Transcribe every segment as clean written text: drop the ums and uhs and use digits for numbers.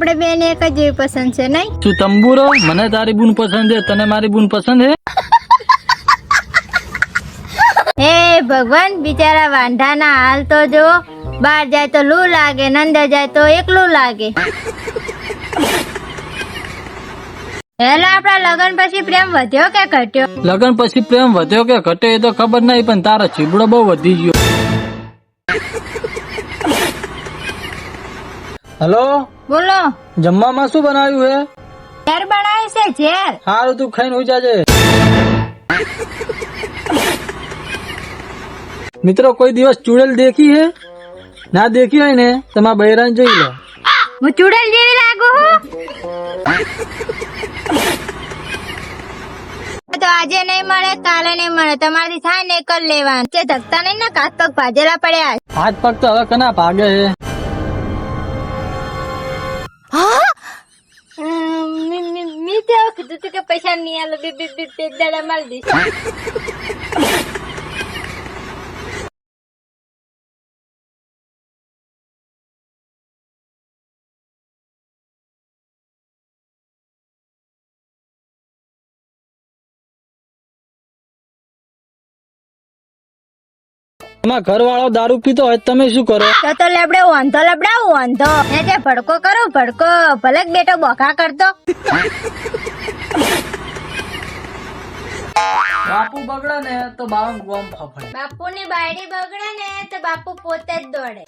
આપણે બેન એક જ જેવી પસંદ છે નહીં? શું તંબુરો? મને તારી બૂન પસંદ છે, તને મારી બૂન પસંદ છે? હે ભગવાન, બિચારા વાંઢાના હાલ તો જો, બહાર જાય તો લૂ લાગે, અંદર જાય તો એકલું લાગે. હેલો, આપણા લગન પછી પ્રેમ વધ્યો કે ઘટ્યો? લગન પછી પ્રેમ વધ્યો કે ઘટે એ તો ખબર નહીં, પણ તારો ચીબડો બહુ વધી ગયો. હલો, બોલો. જમવામાં શું બનાવ્યું હે? ઝેર બનાવી છે, ઝેર. સારું, તું ખાઈને હોઈ જાજે. મિત્રો, કોઈ દિવસ ચૂડેલ દેખી હે? ના દેખી હોય ને તમારા બૈરાને જોઈ લો. હું ચૂડેલ જેવી લાગુ હું? તો આજે નહીં મળે, કાલે નહીં મળે, તમારાથી થાય ને એક જ લેવાનું છે. ધકતા નહીં ને, કાચ પગ ભાજેલા પડ્યા. હાથ પગ તો હવે કના ભાગે હે? મી તો કીધું તું કે પૈસા નહીં આલો, બે દાડા મારી દઈશ. એમાં ઘર વાળો દારૂ પીતો હોય તમે શું કરો? તો લેબડે વાંધો લબડાવું વાંધો ને જે ભડકો કરું ભડકો, ભલે બેટો બોખા કરતો. બાપુ બગડે ને તો બાવન ગોમ ફફડે. બાપુ ની બાયડી બગડે ને તો બાપુ પોતે જ દોડે.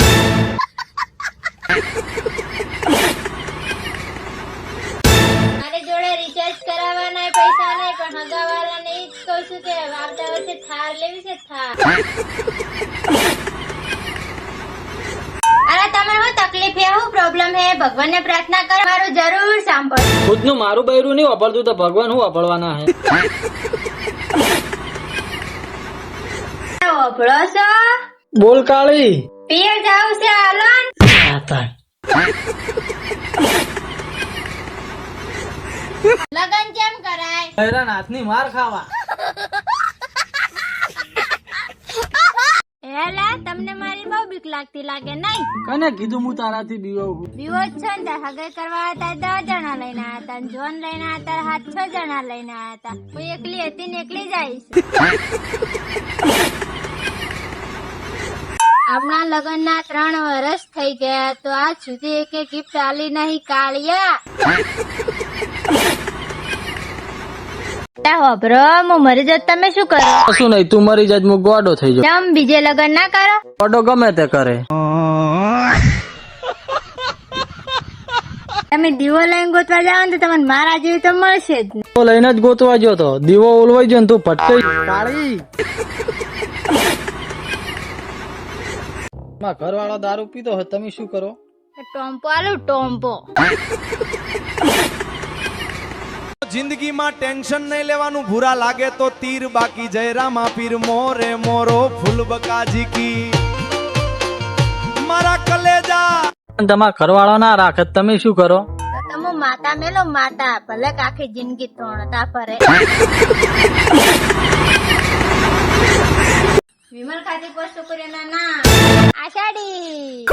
મારી જોડે રિચાર્જ કરાવવાના પૈસા નહીં, પણ હગાવાળાને ઈ જ કહું છું કે આવતા વર્ષે થાર લેવી છે, થાર. અરે તમે શું તકલીફ હે, શું પ્રોબ્લેમ હે? ભગવાનને પ્રાર્થના કરો, મારું જરૂર સાંભળો. ખુદનું મારું બૈરું નહીં વાપરતું તો ભગવાન શું વાપરવાના હે? વાપરો છો? બોલ કાળી. પિયર જાવ છે હાલો. લગન કેમ કરાય? બૈરાન હાથની માર ખાવા. એલા, તમને મારી બહુ બીક લાગતી લાગે નહીં? કને કીધું હું તારાથી બીવાઉં? બીવો જ છો ને, હગાઈ કરવા હતા 10 જણા લઈને આવ્યા હતા, જોન લઈને આવ્યા હતા 7-6 જણા લઈને આવ્યા હતા. હું એકલી હતી ને એકલી જઈશ. આપણા લગ્ન ના 3 વર્ષ થઈ ગયા, તો આજ સુધી એક ગિફ્ટ આલી નહીં કાળિયા. હોભરો, હું મરી જાત તમે શું કરો? કશું નહીં, તું મરી જાય હું ગોડો થઈ જાઉં. કેમ બીજે લગ્ન ના કરો? ગોડો ગમે તે કરે. તમે દીવો લઈને ગોતવા જાવ ને તો તમને મારા જેવી તો મળશે જ નહીં. તો લઈને જ ગોતવા ગયો તો દીવો ઓલવાઈ ગયો ને તું ફટકાઈ. કાળી, ઘર વાળો દારૂ પીતો હોય તમે શું કરો? ટોમ્પો આલું, ટોમ્પો. જિંદગીમાં ટેન્શન નહીં લેવાનું, ભૂરા લાગે તો તીર, બાકી જય રામા પીર મોરે મોરો ફૂલ બકાજી કી મારા કલેજા. તમારા ઘરવાળો ના રાખે તમે શું કરો? તમે માતા મેલો, માતા ભલે આખી જિંદગી તોણતા ફરે. વિમલ ખાતી પોસ્ટ છોકરીઓના નામ આષાઢી,